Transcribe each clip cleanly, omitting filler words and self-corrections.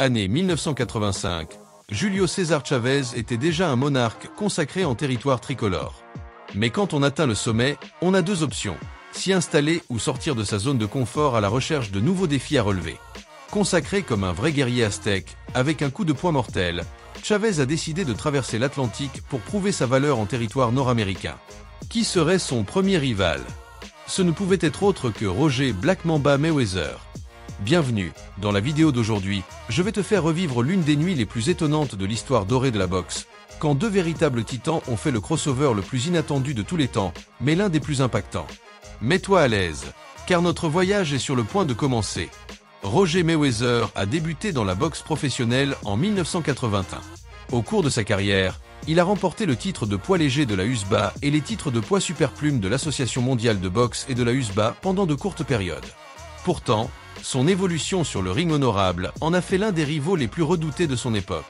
Année 1985, Julio César Chavez était déjà un monarque consacré en territoire tricolore. Mais quand on atteint le sommet, on a deux options, s'y installer ou sortir de sa zone de confort à la recherche de nouveaux défis à relever. Consacré comme un vrai guerrier aztèque, avec un coup de poing mortel, Chavez a décidé de traverser l'Atlantique pour prouver sa valeur en territoire nord-américain. Qui serait son premier rival? Ce ne pouvait être autre que Roger Black Mamba Mayweather. Bienvenue, dans la vidéo d'aujourd'hui, je vais te faire revivre l'une des nuits les plus étonnantes de l'histoire dorée de la boxe, quand deux véritables titans ont fait le crossover le plus inattendu de tous les temps, mais l'un des plus impactants. Mets-toi à l'aise, car notre voyage est sur le point de commencer. Roger Mayweather a débuté dans la boxe professionnelle en 1981. Au cours de sa carrière, il a remporté le titre de poids léger de la USBA et les titres de poids superplume de l'Association mondiale de boxe et de la USBA pendant de courtes périodes. Pourtant, son évolution sur le ring honorable en a fait l'un des rivaux les plus redoutés de son époque.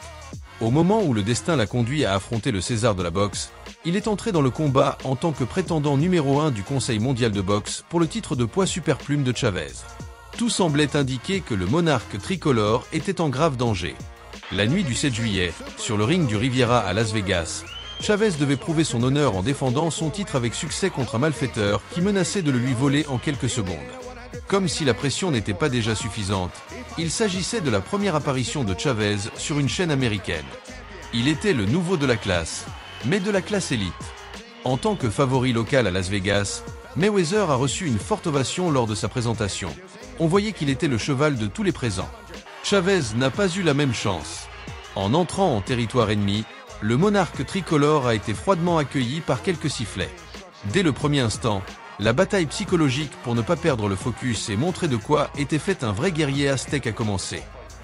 Au moment où le destin l'a conduit à affronter le César de la boxe, il est entré dans le combat en tant que prétendant numéro 1 du Conseil mondial de boxe pour le titre de poids superplume de Chavez. Tout semblait indiquer que le monarque tricolore était en grave danger. La nuit du 7 juillet, sur le ring du Riviera à Las Vegas, Chavez devait prouver son honneur en défendant son titre avec succès contre un malfaiteur qui menaçait de le lui voler en quelques secondes. Comme si la pression n'était pas déjà suffisante, il s'agissait de la première apparition de Chavez sur une chaîne américaine. Il était le nouveau de la classe, mais de la classe élite. En tant que favori local à Las Vegas, Mayweather a reçu une forte ovation lors de sa présentation. On voyait qu'il était le cheval de tous les présents. Chavez n'a pas eu la même chance. En entrant en territoire ennemi, le monarque tricolore a été froidement accueilli par quelques sifflets. Dès le premier instant, la bataille psychologique pour ne pas perdre le focus et montrer de quoi était fait un vrai guerrier aztèque a commencé.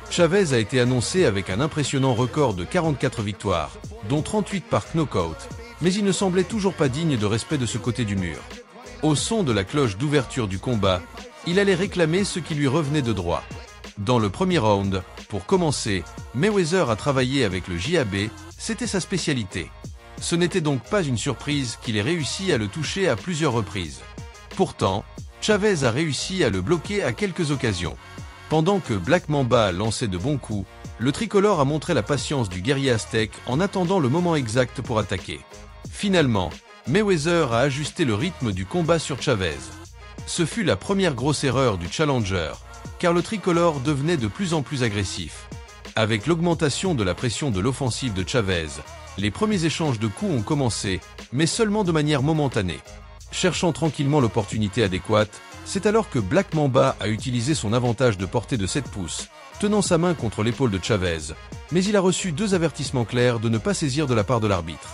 Chavez a été annoncé avec un impressionnant record de 44 victoires, dont 38 par knockout, mais il ne semblait toujours pas digne de respect de ce côté du mur. Au son de la cloche d'ouverture du combat, il allait réclamer ce qui lui revenait de droit. Dans le premier round, pour commencer, Mayweather a travaillé avec le JAB, c'était sa spécialité. Ce n'était donc pas une surprise qu'il ait réussi à le toucher à plusieurs reprises. Pourtant, Chavez a réussi à le bloquer à quelques occasions. Pendant que Black Mamba lançait de bons coups, le tricolore a montré la patience du guerrier aztèque en attendant le moment exact pour attaquer. Finalement, Mayweather a ajusté le rythme du combat sur Chavez. Ce fut la première grosse erreur du challenger, car le tricolore devenait de plus en plus agressif. Avec l'augmentation de la pression de l'offensive de Chavez, les premiers échanges de coups ont commencé, mais seulement de manière momentanée. Cherchant tranquillement l'opportunité adéquate, c'est alors que Black Mamba a utilisé son avantage de portée de 7 pouces, tenant sa main contre l'épaule de Chavez, mais il a reçu deux avertissements clairs de ne pas saisir de la part de l'arbitre.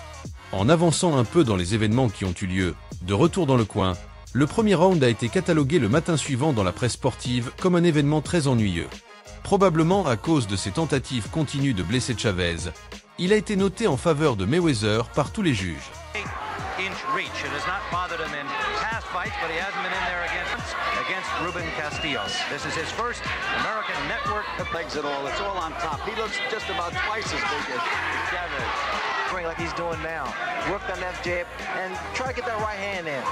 En avançant un peu dans les événements qui ont eu lieu, de retour dans le coin, le premier round a été catalogué le matin suivant dans la presse sportive comme un événement très ennuyeux. Probablement à cause de ses tentatives continues de blesser Chavez, il a été noté en faveur de Mayweather par tous les juges. Ruben Castillos. This is his first American network. Legs it all. It's all on top. He looks just about twice as big as Chavez. Like he's doing now. Work on that jab and try to get that right hand in.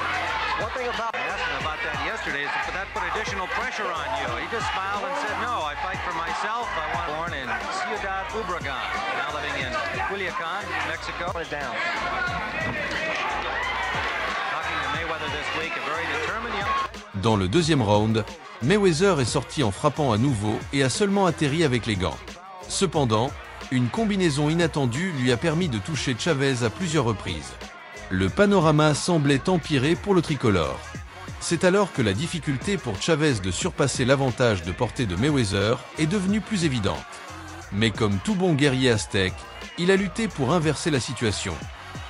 One thing about I asked him about that yesterday is if that put additional pressure on you. He just smiled and said, "No, I fight for myself. I want born in Ciudad Obregón, now living in Culiacán, Mexico." Down. Talking to Mayweather this week, a very determined young. Dans le deuxième round, Mayweather est sorti en frappant à nouveau et a seulement atterri avec les gants. Cependant, une combinaison inattendue lui a permis de toucher Chavez à plusieurs reprises. Le panorama semblait empirer pour le tricolore. C'est alors que la difficulté pour Chavez de surpasser l'avantage de portée de Mayweather est devenue plus évidente. Mais comme tout bon guerrier aztèque, il a lutté pour inverser la situation.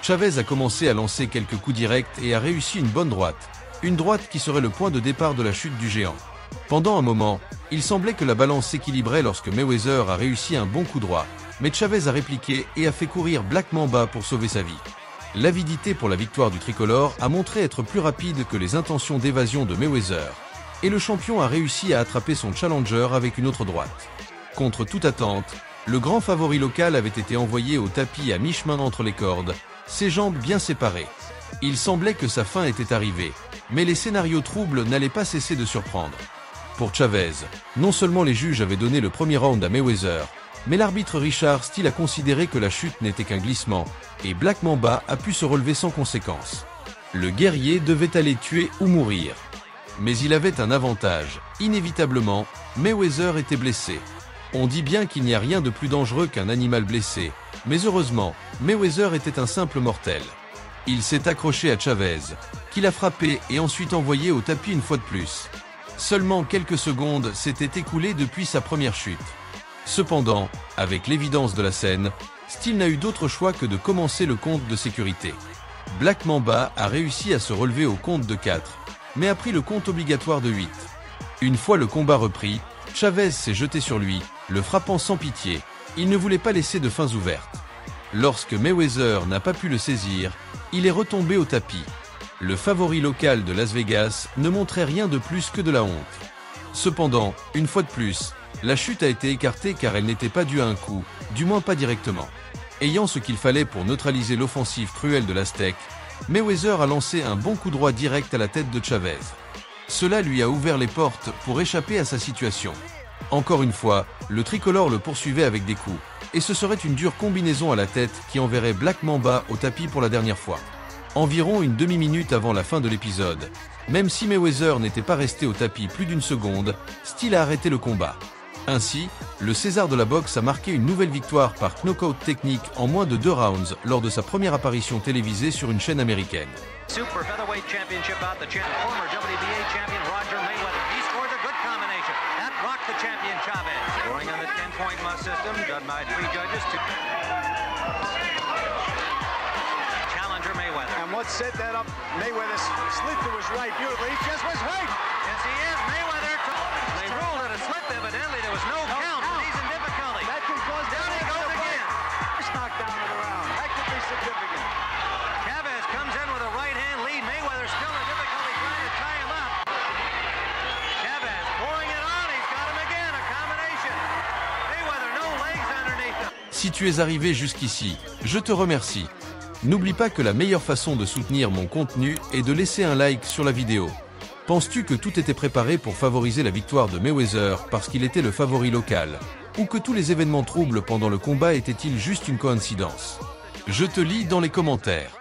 Chavez a commencé à lancer quelques coups directs et a réussi une bonne droite. Une droite qui serait le point de départ de la chute du géant. Pendant un moment, il semblait que la balance s'équilibrait lorsque Mayweather a réussi un bon coup droit, mais Chavez a répliqué et a fait courir Black Mamba pour sauver sa vie. L'avidité pour la victoire du tricolore a montré être plus rapide que les intentions d'évasion de Mayweather, et le champion a réussi à attraper son challenger avec une autre droite. Contre toute attente, le grand favori local avait été envoyé au tapis à mi-chemin entre les cordes, ses jambes bien séparées. Il semblait que sa fin était arrivée, mais les scénarios troubles n'allaient pas cesser de surprendre. Pour Chavez, non seulement les juges avaient donné le premier round à Mayweather, mais l'arbitre Richard Steele a considéré que la chute n'était qu'un glissement, et Black Mamba a pu se relever sans conséquence. Le guerrier devait aller tuer ou mourir. Mais il avait un avantage, inévitablement, Mayweather était blessé. On dit bien qu'il n'y a rien de plus dangereux qu'un animal blessé, mais heureusement, Mayweather était un simple mortel. Il s'est accroché à Chavez, qui l'a frappé et ensuite envoyé au tapis une fois de plus. Seulement quelques secondes s'étaient écoulées depuis sa première chute. Cependant, avec l'évidence de la scène, Steele n'a eu d'autre choix que de commencer le compte de sécurité. Black Mamba a réussi à se relever au compte de 4, mais a pris le compte obligatoire de 8. Une fois le combat repris, Chavez s'est jeté sur lui, le frappant sans pitié. Il ne voulait pas laisser de fins ouvertes. Lorsque Mayweather n'a pas pu le saisir, il est retombé au tapis. Le favori local de Las Vegas ne montrait rien de plus que de la honte. Cependant, une fois de plus, la chute a été écartée car elle n'était pas due à un coup, du moins pas directement. Ayant ce qu'il fallait pour neutraliser l'offensive cruelle de l'Aztèque, Mayweather a lancé un bon coup droit direct à la tête de Chavez. Cela lui a ouvert les portes pour échapper à sa situation. Encore une fois, le tricolore le poursuivait avec des coups, et ce serait une dure combinaison à la tête qui enverrait Black Mamba au tapis pour la dernière fois. Environ une demi-minute avant la fin de l'épisode, même si Mayweather n'était pas resté au tapis plus d'une seconde, Steele a arrêté le combat. Ainsi, le César de la boxe a marqué une nouvelle victoire par knockout technique en moins de 2 rounds lors de sa première apparition télévisée sur une chaîne américaine. Super featherweight championship out the former WBA champion Roger Mayweather. He scored a good combination. That rocked the champion Chavez. Scoring on the 10-point must system, judged by 3 judges. Challenger Mayweather. And what set that up, Mayweather slid to his right beautifully. He just was hurt. Yes, he is. Mayweather. They ruled it a slip. Evidently, there was no count. He's in difficulty. That could cause down he goes again. First knockdown of the round. That could be significant. Chavez comes in with a right-hand lead. Mayweather still in difficulty trying to tie him up. Chavez pouring it on. He's got him again. A combination. Mayweather, no legs underneath him. Si tu es arrivé jusqu'ici, je te remercie. N'oublie pas que la meilleure façon de soutenir mon contenu est de laisser un like sur la vidéo. Penses-tu que tout était préparé pour favoriser la victoire de Mayweather parce qu'il était le favori local? Ou que tous les événements troubles pendant le combat étaient-ils juste une coïncidence? Je te lis dans les commentaires.